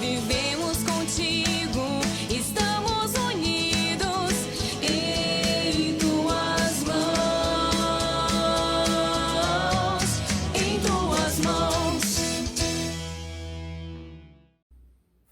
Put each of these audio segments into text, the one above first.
vivemos contigo, estamos unidos em tuas mãos, em tuas mãos.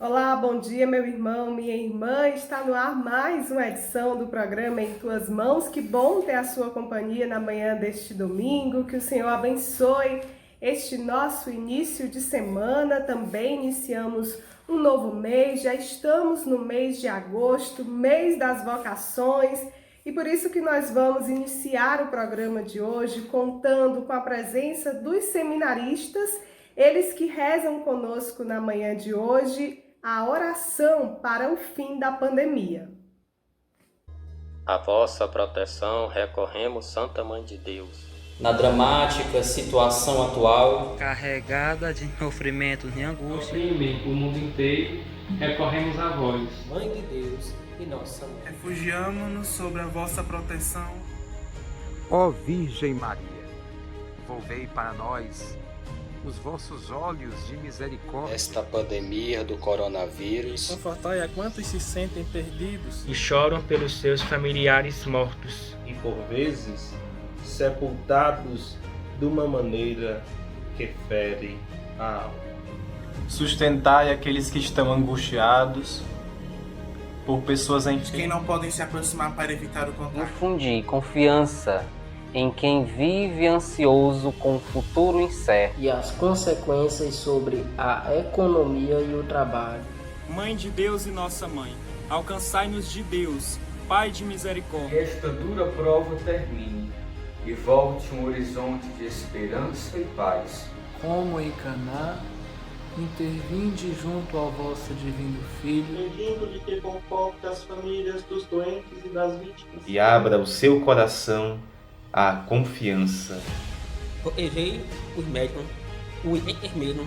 Olá, bom dia, meu irmão, minha irmã. Está no ar mais uma edição do programa Em Tuas Mãos. Que bom ter a sua companhia na manhã deste domingo. Que o Senhor abençoe este nosso início de semana. Também iniciamos um novo mês, já estamos no mês de agosto, mês das vocações. E por isso que nós vamos iniciar o programa de hoje contando com a presença dos seminaristas, eles que rezam conosco na manhã de hoje a oração para o fim da pandemia. A vossa proteção recorremos, Santa Mãe de Deus. Na dramática situação atual, carregada de sofrimentos e angústia, oprime o mundo inteiro, recorremos a vós. Mãe de Deus e nossa mãe. Refugiamo-nos sobre a vossa proteção. Ó Virgem Maria, volvei para nós os vossos olhos de misericórdia. esta pandemia do coronavírus, Confortai a quantos se sentem perdidos e choram pelos seus familiares mortos, e por vezes sepultados de uma maneira que fere a alma. Sustentai aqueles que estão angustiados por pessoas de quem não podem se aproximar para evitar o contato. Infundi confiança em quem vive ansioso com o futuro incerto e as consequências sobre a economia e o trabalho. Mãe de Deus e nossa mãe, alcançai-nos de Deus, Pai de misericórdia. Que esta dura prova termine e volte um horizonte de esperança e paz. Como em Caná, intervinde junto ao vosso divino Filho, pedindo de que conforte as famílias dos doentes e das vítimas. E abra o seu coração à confiança. Protegei os médicos, os enfermeiros,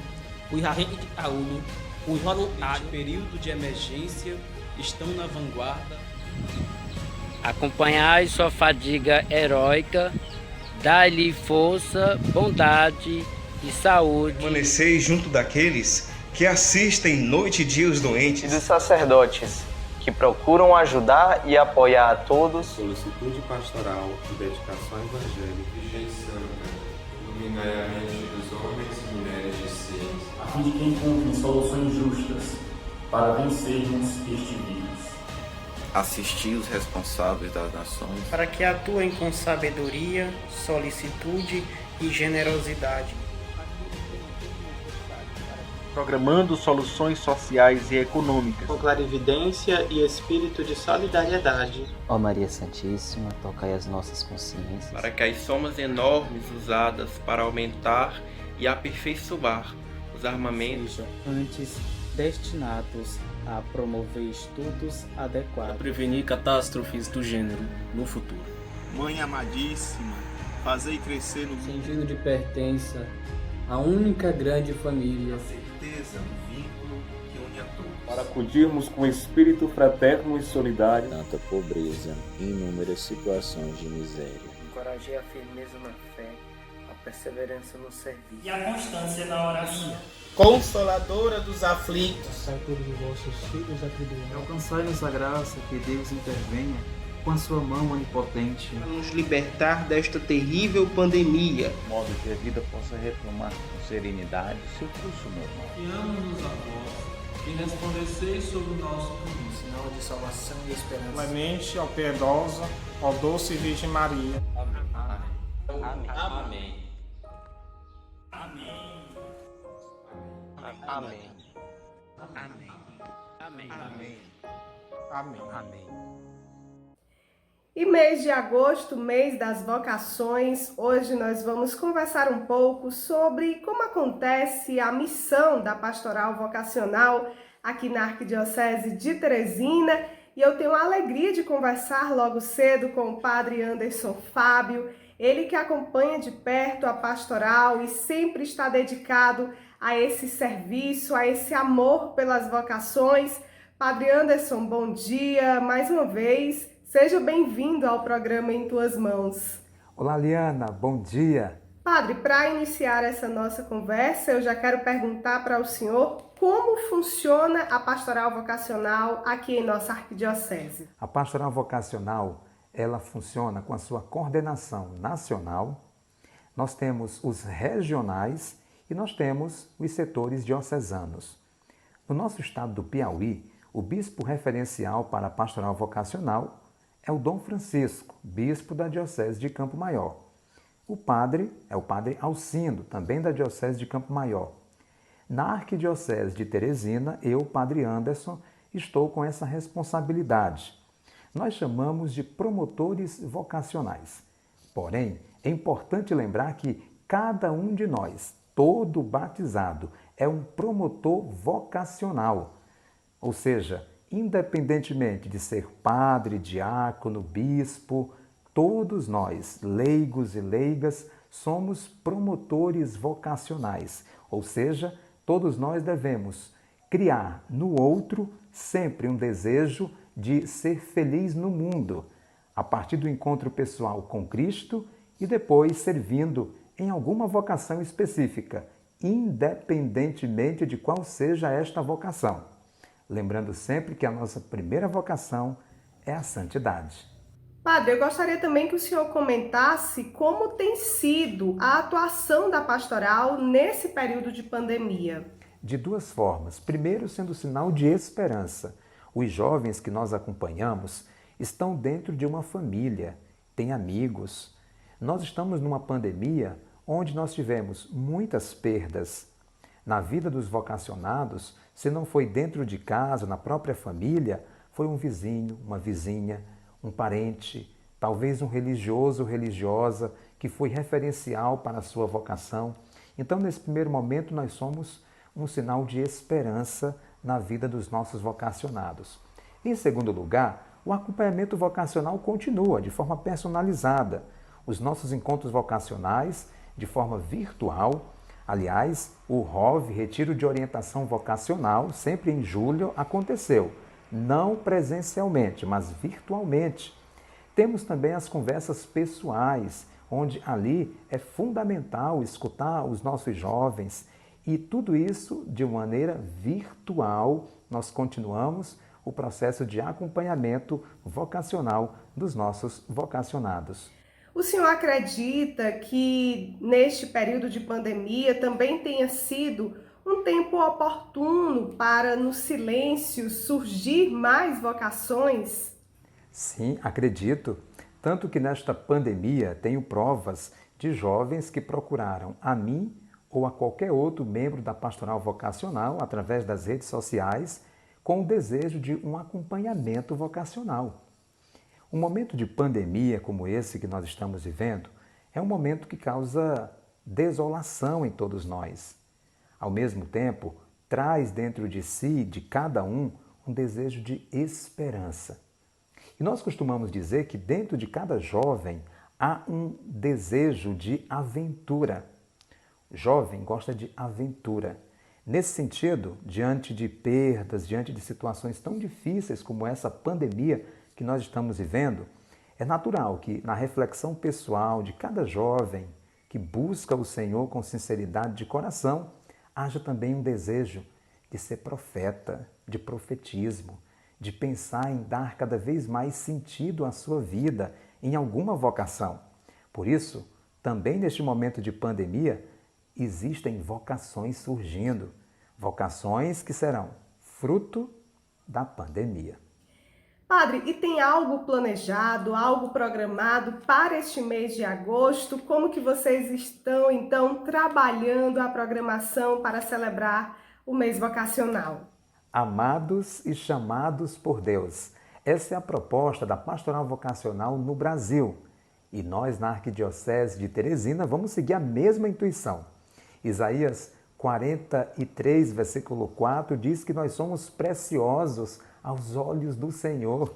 os agentes de saúde, os voluntários. Neste período de emergência, estão na vanguarda. Acompanhai sua fadiga heróica, dai-lhe força, bondade e saúde. Permaneceis junto daqueles que assistem noite e dia os doentes. E dos sacerdotes que procuram ajudar e apoiar a todos. Solicitude pastoral e dedicação evangélica. Virgem Santa, iluminai a mente dos homens e mulheres de ciência, a fim de que encontrem soluções justas para vencermos este vírus. Assistir os responsáveis das nações, para que atuem com sabedoria, solicitude e generosidade, programando soluções sociais e econômicas, com clarividência e espírito de solidariedade. Ó Maria Santíssima, tocai as nossas consciências, para que as somas enormes usadas para aumentar e aperfeiçoar os armamentos sejam antes destinados a promover estudos adequados, a prevenir catástrofes do gênero no futuro. Mãe amadíssima, fazei crescer no sentido de pertença, a única grande família, a certeza do vínculo que une a todos, para acudirmos com espírito fraterno e solidário tanta pobreza e inúmeras situações de miséria. Encorajei a firmeza na fé, a perseverança no serviço e a constância na oração. Consoladora dos aflitos, sai todos os vossos filhos atribuídos. Alcançai-nos a graça que Deus intervenha com a sua mão onipotente, para nos libertar desta terrível pandemia, de modo que a vida possa retomar com serenidade seu curso normal. Fiamo-nos a vós e resplandeceis sobre o nosso caminho, sinal de salvação e esperança. Clemente, ó piedosa, ó doce Virgem Maria. Amém. Amém. Amém. Amém. Amém. Amém. Amém. Amém. Amém. Amém. E mês de agosto, mês das vocações, hoje nós vamos conversar um pouco sobre como acontece a missão da pastoral vocacional aqui na Arquidiocese de Teresina. E eu tenho a alegria de conversar logo cedo com o padre Anderson Fábio, ele que acompanha de perto a pastoral e sempre está dedicado a esse serviço, a esse amor pelas vocações. Padre Anderson, bom dia mais uma vez. Seja bem-vindo ao programa Em Tuas Mãos. Olá, Liana, bom dia. Padre, para iniciar essa nossa conversa, eu já quero perguntar para o senhor como funciona a pastoral vocacional aqui em nossa arquidiocese. A pastoral vocacional, ela funciona com a sua coordenação nacional. Nós temos os regionais e nós temos os setores diocesanos. No nosso estado do Piauí, o bispo referencial para a pastoral vocacional é o Dom Francisco, bispo da diocese de Campo Maior. O padre é o padre Alcindo, também da diocese de Campo Maior. Na arquidiocese de Teresina, eu, padre Anderson, estou com essa responsabilidade. Nós chamamos de promotores vocacionais. Porém, é importante lembrar que cada um de nós, todo batizado, é um promotor vocacional. Ou seja, independentemente de ser padre, diácono, bispo, todos nós, leigos e leigas, somos promotores vocacionais. Ou seja, todos nós devemos criar no outro sempre um desejo de ser feliz no mundo, a partir do encontro pessoal com Cristo e depois servindo em alguma vocação específica, independentemente de qual seja esta vocação. Lembrando sempre que a nossa primeira vocação é a santidade. Padre, eu gostaria também que o senhor comentasse como tem sido a atuação da pastoral nesse período de pandemia. De duas formas. Primeiro, sendo sinal de esperança. Os jovens que nós acompanhamos estão dentro de uma família, têm amigos. Nós estamos numa pandemia onde nós tivemos muitas perdas. Na vida dos vocacionados, se não foi dentro de casa, na própria família, foi um vizinho, uma vizinha, um parente, talvez um religioso ou religiosa que foi referencial para a sua vocação. Então, nesse primeiro momento, nós somos um sinal de esperança na vida dos nossos vocacionados. Em segundo lugar, o acompanhamento vocacional continua de forma personalizada. Os nossos encontros vocacionais, de forma virtual. Aliás, o ROV, Retiro de Orientação Vocacional, sempre em julho, aconteceu. Não presencialmente, mas virtualmente. Temos também as conversas pessoais, onde ali é fundamental escutar os nossos jovens. E tudo isso de maneira virtual, nós continuamos o processo de acompanhamento vocacional dos nossos vocacionados. O senhor acredita que neste período de pandemia também tenha sido um tempo oportuno para, no silêncio, surgir mais vocações? Sim, acredito. Tanto que nesta pandemia tenho provas de jovens que procuraram a mim ou a qualquer outro membro da pastoral vocacional através das redes sociais com o desejo de um acompanhamento vocacional. Um momento de pandemia como esse que nós estamos vivendo é um momento que causa desolação em todos nós. Ao mesmo tempo, traz dentro de si, de cada um desejo de esperança. E nós costumamos dizer que dentro de cada jovem há um desejo de aventura. O jovem gosta de aventura. Nesse sentido, diante de perdas, diante de situações tão difíceis como essa pandemia que nós estamos vivendo, é natural que na reflexão pessoal de cada jovem que busca o Senhor com sinceridade de coração, haja também um desejo de ser profeta, de profetismo, de pensar em dar cada vez mais sentido à sua vida em alguma vocação. Por isso, também neste momento de pandemia, existem vocações surgindo, vocações que serão fruto da pandemia. Padre, e tem algo planejado, algo programado para este mês de agosto? Como que vocês estão, então, trabalhando a programação para celebrar o mês vocacional? Amados e chamados por Deus. Essa é a proposta da Pastoral Vocacional no Brasil. E nós, na Arquidiocese de Teresina, vamos seguir a mesma intuição. Isaías 43, versículo 4, diz que nós somos preciosos aos olhos do Senhor.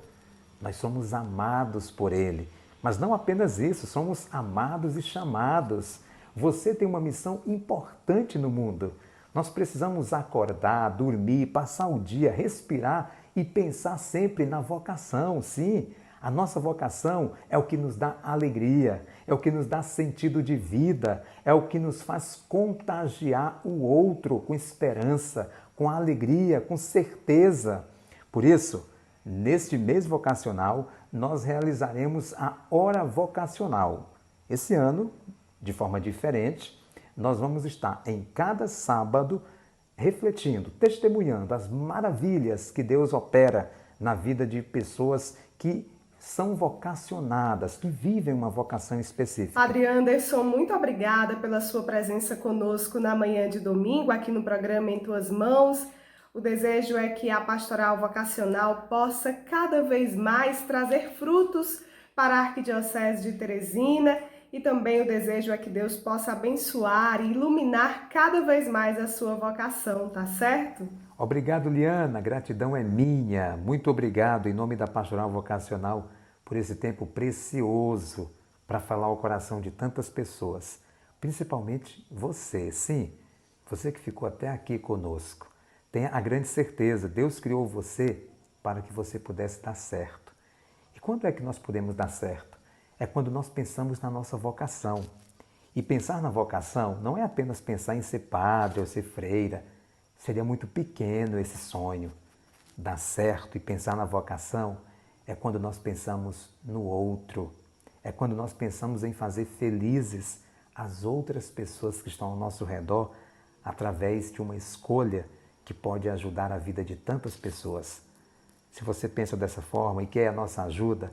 Nós somos amados por Ele. Mas não apenas isso, somos amados e chamados. Você tem uma missão importante no mundo. Nós precisamos acordar, dormir, passar o dia, respirar e pensar sempre na vocação. Sim, A nossa vocação é o que nos dá alegria, é o que nos dá sentido de vida, é o que nos faz contagiar o outro com esperança, com alegria, com certeza. Por isso, neste mês vocacional, nós realizaremos a Hora Vocacional. Esse ano, de forma diferente, nós vamos estar em cada sábado refletindo, testemunhando as maravilhas que Deus opera na vida de pessoas que são vocacionadas, que vivem uma vocação específica. Padre Anderson, muito obrigada pela sua presença conosco na manhã de domingo, aqui no programa Em Tuas Mãos. O desejo é que a pastoral vocacional possa cada vez mais trazer frutos para a Arquidiocese de Teresina, e também o desejo é que Deus possa abençoar e iluminar cada vez mais a sua vocação, tá certo? Obrigado, Liana. A gratidão é minha. Muito obrigado, em nome da Pastoral Vocacional, por esse tempo precioso para falar ao coração de tantas pessoas, principalmente você. Sim, você que ficou até aqui conosco. Tenha a grande certeza, Deus criou você para que você pudesse dar certo. E quando é que nós podemos dar certo? É quando nós pensamos na nossa vocação. E pensar na vocação não é apenas pensar em ser padre ou ser freira. Seria muito pequeno esse sonho. Dar certo e pensar na vocação é quando nós pensamos no outro. É quando nós pensamos em fazer felizes as outras pessoas que estão ao nosso redor através de uma escolha que pode ajudar a vida de tantas pessoas. Se você pensa dessa forma e quer a nossa ajuda,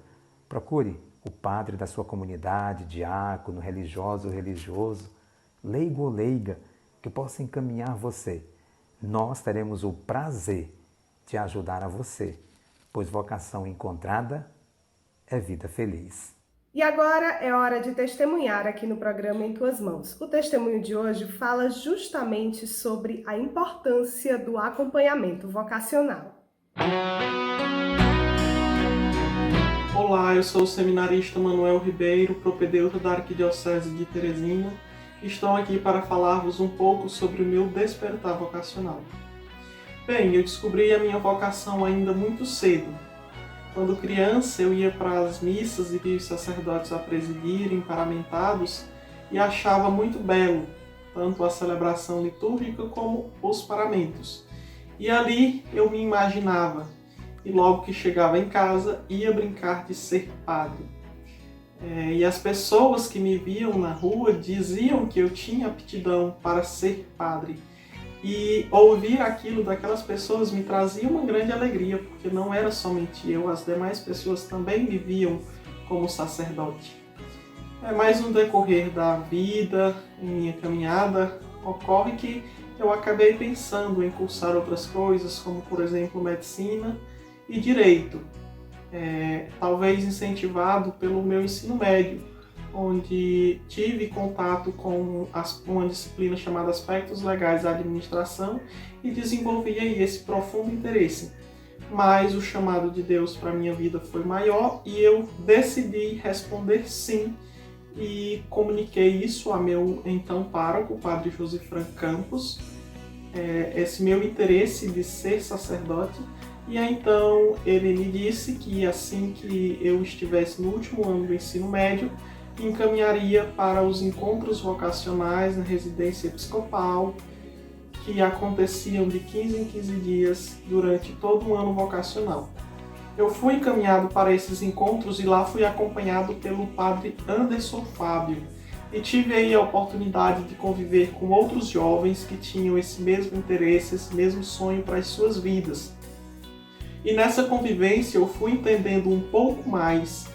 procure o padre da sua comunidade, diácono, religioso ou religioso, leigo ou leiga, que possa encaminhar você. Nós teremos o prazer de ajudar a você, pois vocação encontrada é vida feliz. E agora é hora de testemunhar aqui no programa Em Tuas Mãos. O testemunho de hoje fala justamente sobre a importância do acompanhamento vocacional. Olá, eu sou o seminarista Manuel Ribeiro, propedeuta da Arquidiocese de Teresina. Estou aqui para falar-vos um pouco sobre o meu despertar vocacional. Bem, eu descobri a minha vocação ainda muito cedo. Quando criança, eu ia para as missas e via os sacerdotes a presidirem, paramentados, e achava muito belo, tanto a celebração litúrgica como os paramentos. E ali eu me imaginava, e logo que chegava em casa, ia brincar de ser padre. E as pessoas que me viam na rua diziam que eu tinha aptidão para ser padre. E ouvir aquilo daquelas pessoas me trazia uma grande alegria, porque não era somente eu, as demais pessoas também me viam como sacerdote. Mas no decorrer da vida, em minha caminhada, ocorre que eu acabei pensando em cursar outras coisas, como por exemplo medicina e direito. Talvez incentivado pelo meu ensino médio, onde tive contato com uma disciplina chamada Aspectos Legais da Administração e desenvolvi aí esse profundo interesse. Mas o chamado de Deus para a minha vida foi maior e eu decidi responder sim e comuniquei isso a meu então pároco, o padre Josifran Campos, esse meu interesse de ser sacerdote. E então ele me disse que assim que eu estivesse no último ano do ensino médio, encaminharia para os encontros vocacionais na residência episcopal, que aconteciam de 15 em 15 dias durante todo o ano vocacional. Eu fui encaminhado para esses encontros e lá fui acompanhado pelo padre Anderson Fábio. E tive aí a oportunidade de conviver com outros jovens que tinham esse mesmo interesse, esse mesmo sonho para as suas vidas. E nessa convivência eu fui entendendo um pouco mais,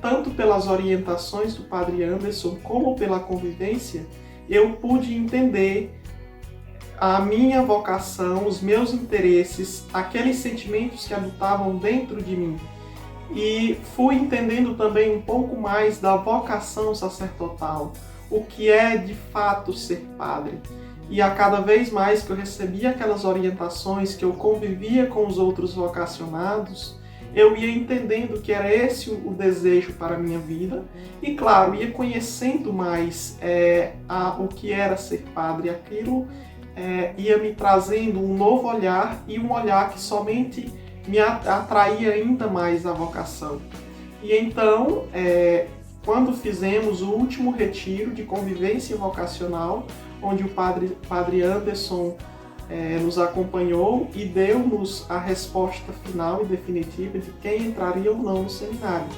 tanto pelas orientações do padre Anderson como pela convivência, eu pude entender a minha vocação, os meus interesses, aqueles sentimentos que habitavam dentro de mim. E fui entendendo também um pouco mais da vocação sacerdotal, o que é de fato ser padre. E a cada vez mais que eu recebia aquelas orientações, que eu convivia com os outros vocacionados, eu ia entendendo que era esse o desejo para a minha vida. E claro, ia conhecendo mais o que era ser padre. Aquilo ia me trazendo um novo olhar e um olhar que somente me atraía ainda mais à vocação. E então, quando fizemos o último retiro de convivência vocacional, onde o padre Anderson nos acompanhou e deu-nos a resposta final e definitiva de quem entraria ou não no seminário.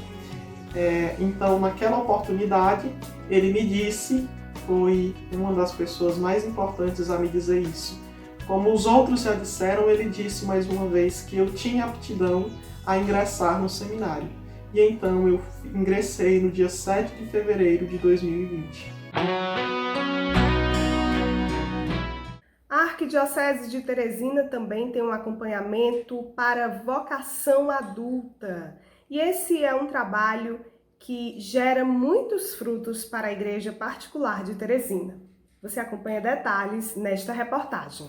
Então, naquela oportunidade, ele me disse, foi uma das pessoas mais importantes a me dizer isso. Como os outros já disseram, ele disse mais uma vez que eu tinha aptidão a ingressar no seminário. E então eu ingressei no dia 7 de fevereiro de 2020. A Arquidiocese de Teresina também tem um acompanhamento para vocação adulta. E esse é um trabalho que gera muitos frutos para a Igreja Particular de Teresina. Você acompanha detalhes nesta reportagem.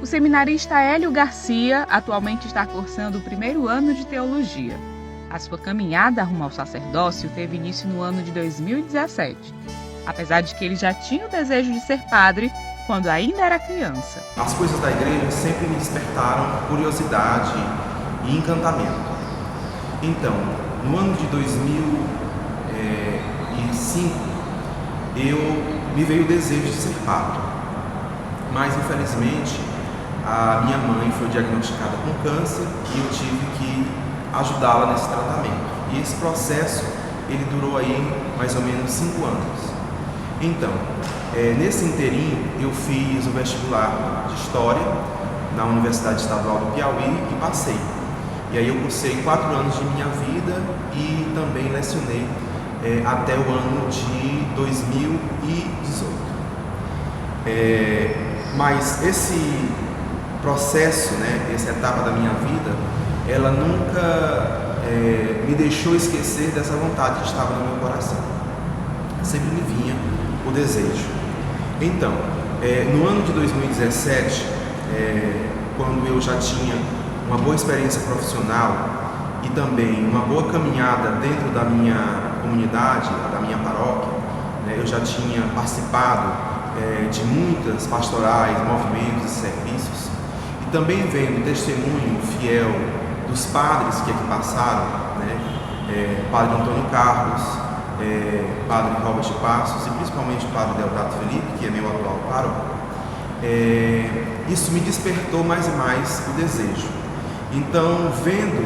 O seminarista Hélio Garcia atualmente está cursando o 1º ano de Teologia. A sua caminhada rumo ao sacerdócio teve início no ano de 2017, apesar de que ele já tinha o desejo de ser padre quando ainda era criança. As coisas da igreja sempre me despertaram curiosidade e encantamento. Então, no ano de 2005, me veio o desejo de ser padre. Mas, infelizmente, a minha mãe foi diagnosticada com câncer e eu tive que ajudá-la nesse tratamento. E esse processo, ele durou aí mais ou menos 5 anos. Então, nesse inteirinho, eu fiz o vestibular de História na Universidade Estadual do Piauí e passei. E aí eu cursei 4 anos de minha vida e também lecionei até o ano de 2018. Mas esse processo, essa etapa da minha vida, ela nunca me deixou esquecer dessa vontade que estava no meu coração. Sempre me vinha o desejo. Então, no ano de 2017, quando eu já tinha uma boa experiência profissional e também uma boa caminhada dentro da minha comunidade, da minha paróquia, eu já tinha participado de muitas pastorais, movimentos e serviços, e também vendo o testemunho fiel dos padres que aqui passaram, Padre Antônio Carlos, Padre Robert Passos e principalmente o Padre Deodato Felipe, que é meu atual pároco, isso me despertou mais e mais o desejo. Então, vendo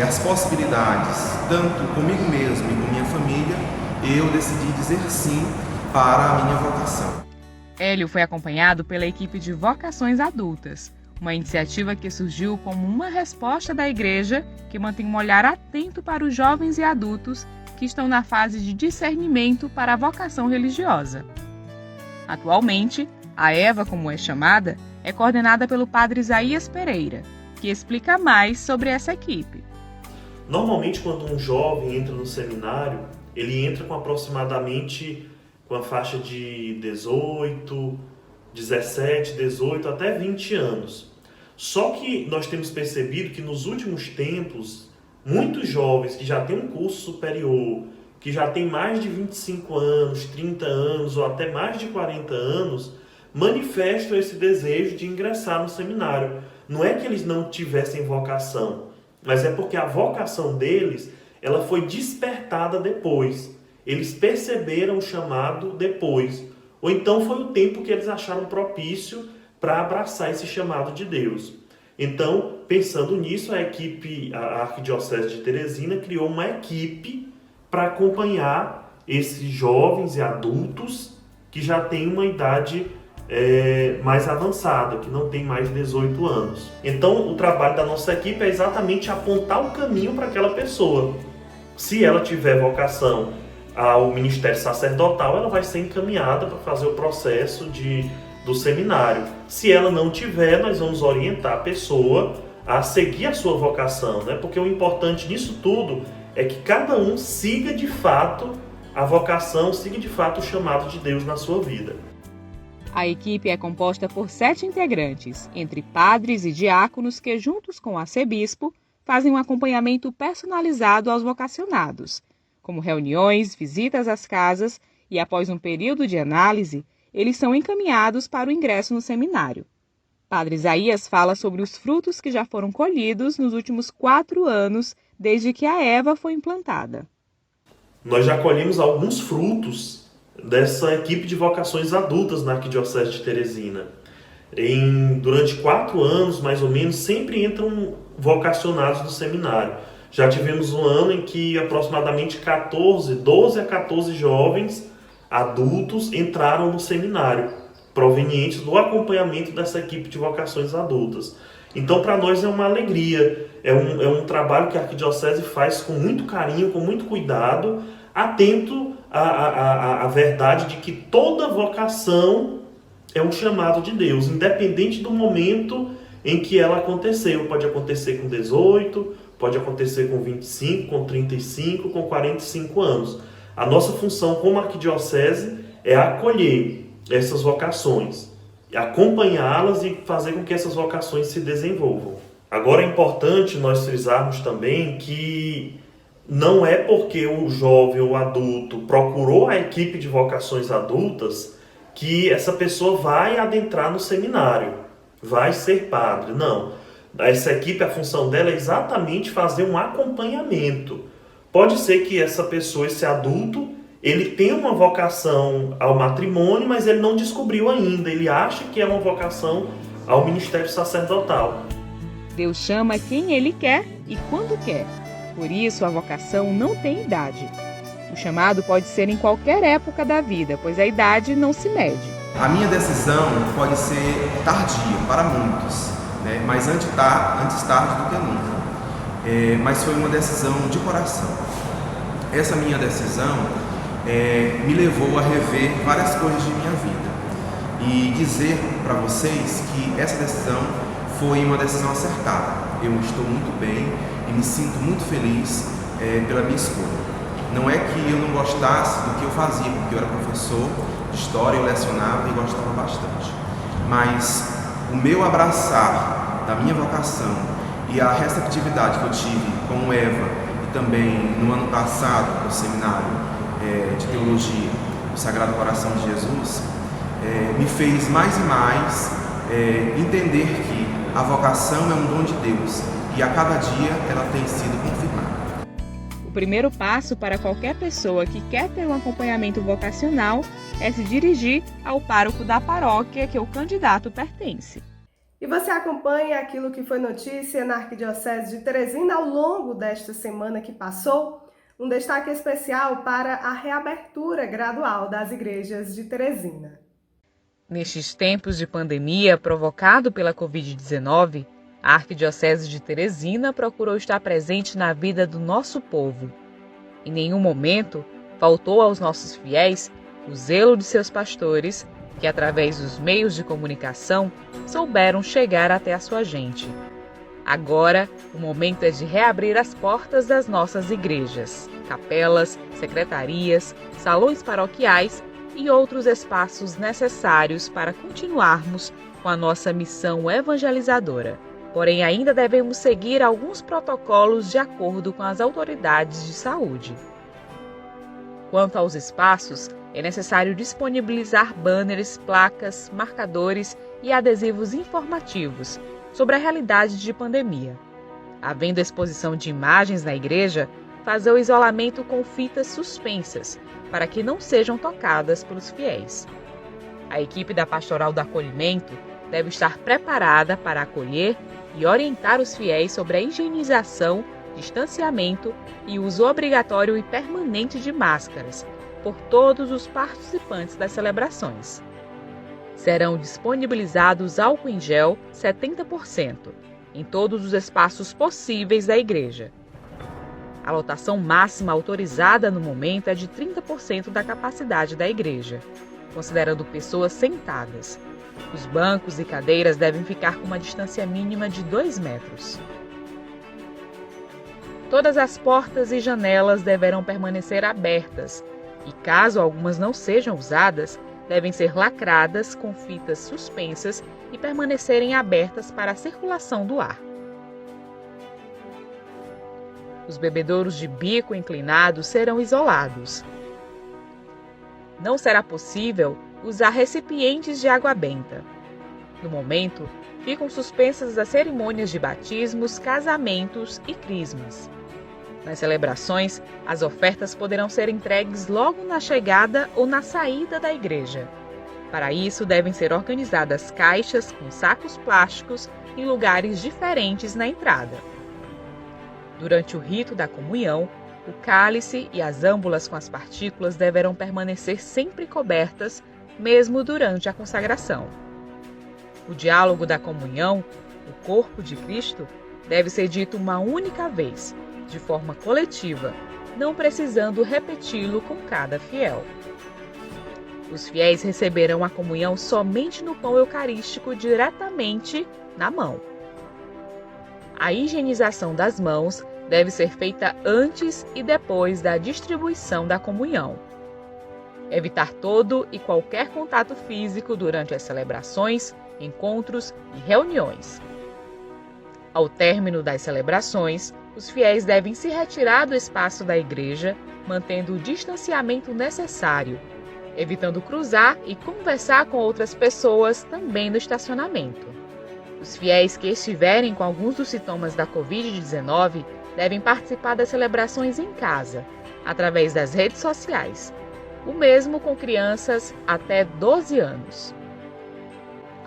as possibilidades, tanto comigo mesmo e com minha família, eu decidi dizer sim para a minha vocação. Hélio foi acompanhado pela equipe de vocações adultas, uma iniciativa que surgiu como uma resposta da Igreja que mantém um olhar atento para os jovens e adultos que estão na fase de discernimento para a vocação religiosa. Atualmente, a EVA, como é chamada, é coordenada pelo padre Isaías Pereira, que explica mais sobre essa equipe. Normalmente, quando um jovem entra no seminário, ele entra com aproximadamente com a faixa de 18, 17, 18 até 20 anos. Só que nós temos percebido que nos últimos tempos, muitos jovens que já têm um curso superior, que já têm mais de 25 anos, 30 anos ou até mais de 40 anos, manifestam esse desejo de ingressar no seminário. Não é que eles não tivessem vocação, mas é porque a vocação deles, ela foi despertada depois. Eles perceberam o chamado depois. Ou então foi o tempo que eles acharam propício para abraçar esse chamado de Deus. Então, pensando nisso, a Arquidiocese de Teresina criou uma equipe para acompanhar esses jovens e adultos que já têm uma idade mais avançada, que não tem mais de 18 anos. Então, o trabalho da nossa equipe é exatamente apontar o caminho para aquela pessoa. Se ela tiver vocação ao ministério sacerdotal, ela vai ser encaminhada para fazer o processo do seminário. Se ela não tiver, nós vamos orientar a pessoa a seguir a sua vocação, porque o importante nisso tudo é que cada um siga de fato a vocação, siga de fato o chamado de Deus na sua vida. A equipe é composta por 7 integrantes, entre padres e diáconos que, juntos com o arcebispo, fazem um acompanhamento personalizado aos vocacionados, como reuniões, visitas às casas e, após um período de análise, eles são encaminhados para o ingresso no seminário. Padre Isaías fala sobre os frutos que já foram colhidos nos últimos 4 anos desde que a Eva foi implantada. Nós já colhemos alguns frutos dessa equipe de vocações adultas na Arquidiocese de Teresina. Durante 4 anos, mais ou menos, sempre entram vocacionados do seminário. Já tivemos um ano em que aproximadamente 12 a 14 jovens adultos entraram no seminário, provenientes do acompanhamento dessa equipe de vocações adultas. Então, para nós é uma alegria, é um trabalho que a Arquidiocese faz com muito carinho, com muito cuidado, atento à verdade de que toda vocação é um chamado de Deus, independente do momento em que ela aconteceu. Pode acontecer com 18, pode acontecer com 25, com 35, com 45 anos. A nossa função como arquidiocese é acolher essas vocações, acompanhá-las e fazer com que essas vocações se desenvolvam. Agora é importante nós frisarmos também que não é porque o jovem ou adulto procurou a equipe de vocações adultas que essa pessoa vai adentrar no seminário, vai ser padre. Não. Essa equipe, a função dela é exatamente fazer um acompanhamento. Pode ser que essa pessoa, esse adulto, ele tenha uma vocação ao matrimônio, mas ele não descobriu ainda. Ele acha que é uma vocação ao ministério sacerdotal. Deus chama quem Ele quer e quando quer. Por isso, a vocação não tem idade. O chamado pode ser em qualquer época da vida, pois a idade não se mede. A minha decisão pode ser tardia para muitos, né? Mas antes tarde do que nunca. Mas foi uma decisão de coração. Essa minha decisão me levou a rever várias coisas de minha vida e dizer para vocês que essa decisão foi uma decisão acertada. Eu estou muito bem e me sinto muito feliz pela minha escolha. Não é que eu não gostasse do que eu fazia, porque eu era professor de história, eu lecionava e gostava bastante. Mas o meu abraçar da minha vocação e a receptividade que eu tive com Eva e também no ano passado no seminário de teologia do Sagrado Coração de Jesus me fez mais e mais entender que a vocação é um dom de Deus e a cada dia ela tem sido confirmada. O primeiro passo para qualquer pessoa que quer ter um acompanhamento vocacional é se dirigir ao pároco da paróquia que o candidato pertence. E você acompanha aquilo que foi notícia na Arquidiocese de Teresina ao longo desta semana que passou? Um destaque especial para a reabertura gradual das igrejas de Teresina. Nestes tempos de pandemia provocado pela Covid-19, a Arquidiocese de Teresina procurou estar presente na vida do nosso povo. Em nenhum momento faltou aos nossos fiéis o zelo de seus pastores, que através dos meios de comunicação souberam chegar até a sua gente. Agora, o momento é de reabrir as portas das nossas igrejas, capelas, secretarias, salões paroquiais e outros espaços necessários para continuarmos com a nossa missão evangelizadora. Porém, ainda devemos seguir alguns protocolos de acordo com as autoridades de saúde. Quanto aos espaços, é necessário disponibilizar banners, placas, marcadores e adesivos informativos sobre a realidade de pandemia. Havendo exposição de imagens na igreja, fazer o isolamento com fitas suspensas, para que não sejam tocadas pelos fiéis. A equipe da Pastoral do Acolhimento deve estar preparada para acolher e orientar os fiéis sobre a higienização, distanciamento e uso obrigatório e permanente de máscaras por todos os participantes das celebrações. Serão disponibilizados álcool em gel 70% em todos os espaços possíveis da igreja. A lotação máxima autorizada no momento é de 30% da capacidade da igreja, considerando pessoas sentadas. Os bancos e cadeiras devem ficar com uma distância mínima de 2 metros. Todas as portas e janelas deverão permanecer abertas e, caso algumas não sejam usadas, devem ser lacradas com fitas suspensas e permanecerem abertas para a circulação do ar. Os bebedouros de bico inclinado serão isolados. Não será possível usar recipientes de água benta. No momento, ficam suspensas as cerimônias de batismos, casamentos e crismas. Nas celebrações, as ofertas poderão ser entregues logo na chegada ou na saída da igreja. Para isso, devem ser organizadas caixas com sacos plásticos em lugares diferentes na entrada. Durante o rito da comunhão, o cálice e as âmbulas com as partículas deverão permanecer sempre cobertas, mesmo durante a consagração. O diálogo da comunhão, o corpo de Cristo, deve ser dito uma única vez, de forma coletiva, não precisando repeti-lo com cada fiel. Os fiéis receberão a comunhão somente no pão eucarístico diretamente na mão. A higienização das mãos deve ser feita antes e depois da distribuição da comunhão. Evitar todo e qualquer contato físico durante as celebrações, encontros e reuniões. Ao término das celebrações, os fiéis devem se retirar do espaço da igreja, mantendo o distanciamento necessário, evitando cruzar e conversar com outras pessoas também no estacionamento. Os fiéis que estiverem com alguns dos sintomas da Covid-19 devem participar das celebrações em casa, através das redes sociais. O mesmo com crianças até 12 anos.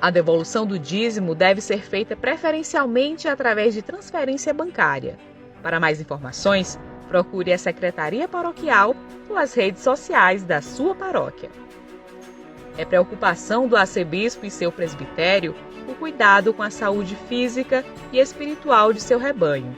A devolução do dízimo deve ser feita preferencialmente através de transferência bancária. Para mais informações, procure a Secretaria Paroquial ou as redes sociais da sua paróquia. É preocupação do arcebispo e seu presbitério o cuidado com a saúde física e espiritual de seu rebanho.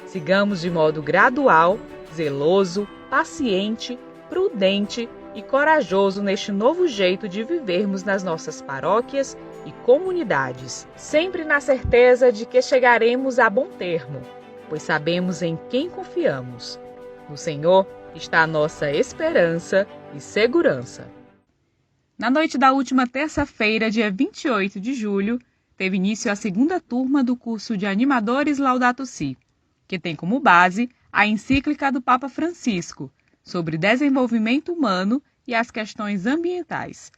Sigamos de modo gradual, zeloso, paciente, prudente e corajoso neste novo jeito de vivermos nas nossas paróquias e comunidades, sempre na certeza de que chegaremos a bom termo, pois sabemos em quem confiamos. No Senhor está a nossa esperança e segurança. Na noite da última terça-feira, dia 28 de julho, teve início a segunda turma do curso de Animadores Laudato Si, que tem como base a encíclica do Papa Francisco sobre desenvolvimento humano e as questões ambientais.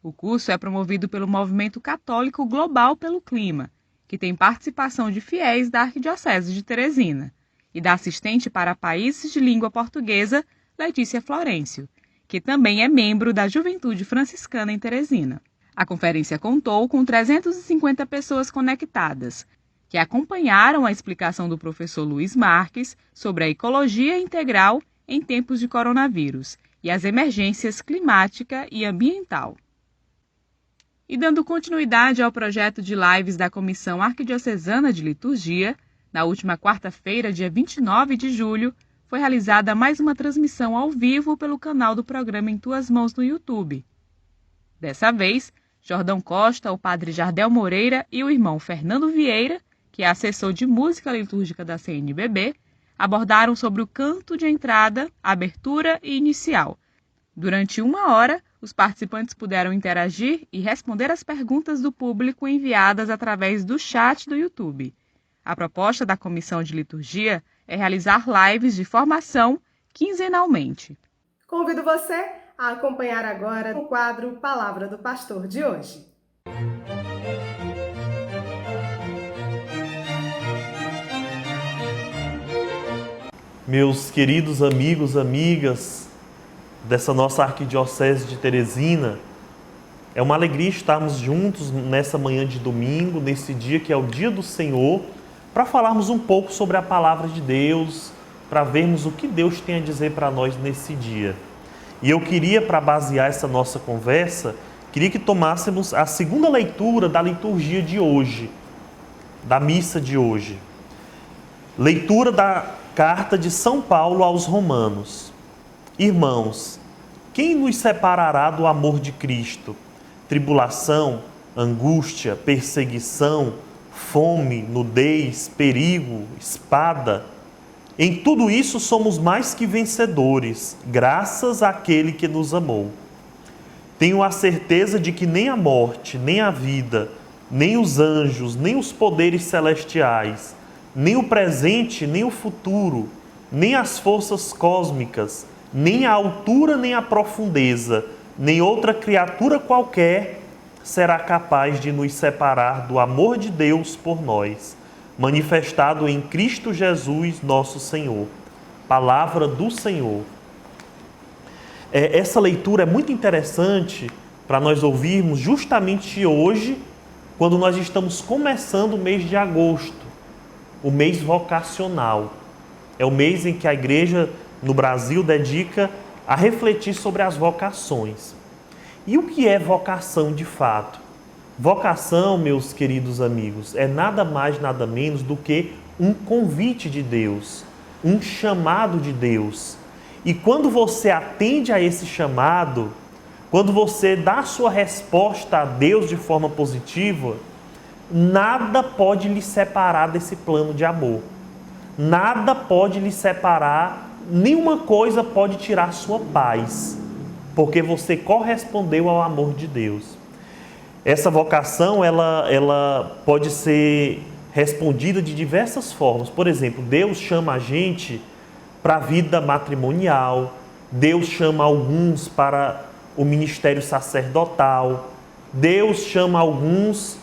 O curso é promovido pelo Movimento Católico Global pelo Clima, que tem participação de fiéis da Arquidiocese de Teresina, e da assistente para países de língua portuguesa, Letícia Florencio, que também é membro da Juventude Franciscana em Teresina. A conferência contou com 350 pessoas conectadas, que acompanharam a explicação do professor Luiz Marques sobre a ecologia integral em tempos de coronavírus e as emergências climática e ambiental. E dando continuidade ao projeto de lives da Comissão Arquidiocesana de Liturgia, na última quarta-feira, dia 29 de julho, foi realizada mais uma transmissão ao vivo pelo canal do programa Em Tuas Mãos no YouTube. Dessa vez, Jordão Costa, o padre Jardel Moreira e o irmão Fernando Vieira, que é assessor de música litúrgica da CNBB, abordaram sobre o canto de entrada, abertura e inicial. Durante 1 hora, os participantes puderam interagir e responder às perguntas do público enviadas através do chat do YouTube. A proposta da Comissão de Liturgia é realizar lives de formação quinzenalmente. Convido você a acompanhar agora o quadro Palavra do Pastor de hoje. Meus queridos amigos, amigas dessa nossa Arquidiocese de Teresina, é uma alegria estarmos juntos nessa manhã de domingo, nesse dia que é o dia do Senhor, para falarmos um pouco sobre a Palavra de Deus, para vermos o que Deus tem a dizer para nós nesse dia. E eu queria, para basear essa nossa conversa, queria que tomássemos a segunda leitura da liturgia de hoje, da missa de hoje. Leitura da carta de São Paulo aos Romanos. Irmãos, quem nos separará do amor de Cristo? Tribulação, angústia, perseguição, fome, nudez, perigo, espada? Em tudo isso somos mais que vencedores, graças àquele que nos amou. Tenho a certeza de que nem a morte, nem a vida, nem os anjos, nem os poderes celestiais, nem o presente, nem o futuro, nem as forças cósmicas, nem a altura, nem a profundeza, nem outra criatura qualquer será capaz de nos separar do amor de Deus por nós, manifestado em Cristo Jesus, nosso Senhor. palavra do Senhor. Essa leitura é muito interessante para nós ouvirmos justamente hoje, quando nós estamos começando o mês de agosto, o mês vocacional. É o mês em que a igreja no Brasil dedica a refletir sobre as vocações. E o que é vocação de fato? Vocação, meus queridos amigos, é nada mais, nada menos do que um convite de Deus, um chamado de Deus. E quando você atende a esse chamado, quando você dá a sua resposta a Deus de forma positiva, nada pode lhe separar desse plano de amor. Nada pode lhe separar, nenhuma coisa pode tirar sua paz, porque você correspondeu ao amor de Deus. Essa vocação, ela pode ser respondida de diversas formas. Por exemplo, Deus chama a gente para a vida matrimonial, Deus chama alguns para o ministério sacerdotal, Deus chama alguns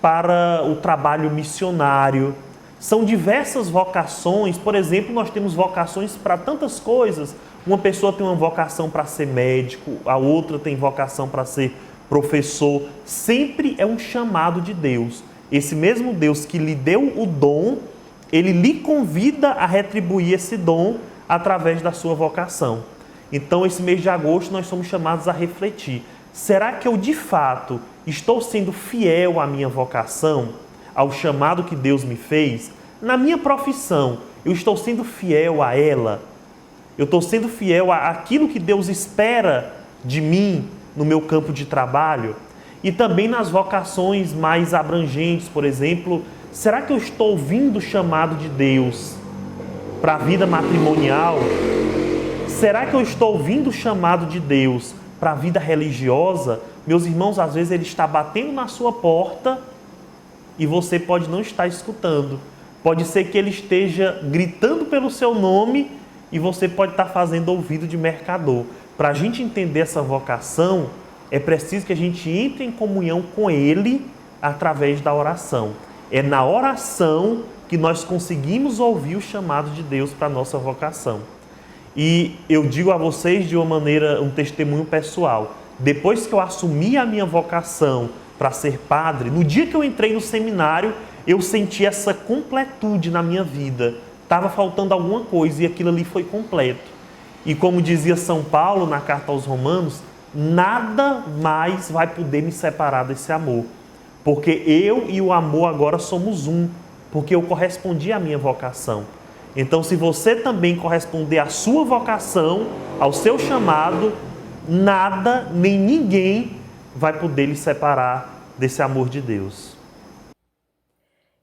para o trabalho missionário. São diversas vocações. Por exemplo, nós temos vocações para tantas coisas. Uma pessoa tem uma vocação para ser médico, a outra tem vocação para ser professor. Sempre é um chamado de Deus. Esse mesmo Deus que lhe deu o dom, ele lhe convida a retribuir esse dom através da sua vocação. Então, esse mês de agosto, nós somos chamados a refletir. Será que eu, de fato, estou sendo fiel à minha vocação, ao chamado que Deus me fez? Na minha profissão, eu estou sendo fiel a ela? Eu estou sendo fiel àquilo que Deus espera de mim no meu campo de trabalho? E também nas vocações mais abrangentes, por exemplo, será que eu estou ouvindo o chamado de Deus para a vida matrimonial? Será que eu estou ouvindo o chamado de Deus para a vida religiosa? Meus irmãos, às vezes ele está batendo na sua porta e você pode não estar escutando. Pode ser que ele esteja gritando pelo seu nome e você pode estar fazendo ouvido de mercador. Para a gente entender essa vocação, é preciso que a gente entre em comunhão com ele através da oração. É na oração que nós conseguimos ouvir o chamado de Deus para a nossa vocação. E eu digo a vocês de uma maneira, um testemunho pessoal. Depois que eu assumi a minha vocação para ser padre, no dia que eu entrei no seminário, eu senti essa completude na minha vida. Estava faltando alguma coisa e aquilo ali foi completo. E como dizia São Paulo na carta aos Romanos, nada mais vai poder me separar desse amor. Porque eu e o amor agora somos um, porque eu correspondi à minha vocação. Então, se você também corresponder à sua vocação, ao seu chamado, nada nem ninguém vai poder lhe separar desse amor de Deus.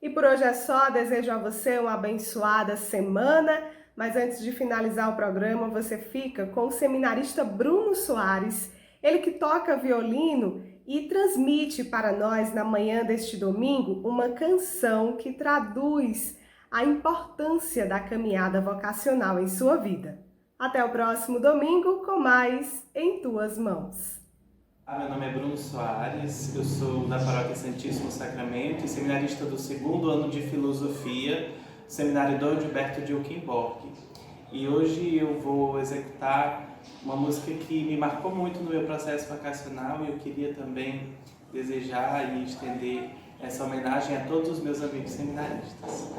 E por hoje é só. Desejo a você uma abençoada semana. Mas antes de finalizar o programa, você fica com o seminarista Bruno Soares, ele que toca violino e transmite para nós, na manhã deste domingo, uma canção que traduz a importância da caminhada vocacional em sua vida. Até o próximo domingo com mais Em Tuas Mãos. Meu nome é Bruno Soares, eu sou da Paróquia Santíssimo Sacramento e seminarista do 2º ano de Filosofia, Seminário Dom Gilberto de Uquimborque. E hoje eu vou executar uma música que me marcou muito no meu processo vocacional e eu queria também desejar e estender essa homenagem a todos os meus amigos seminaristas.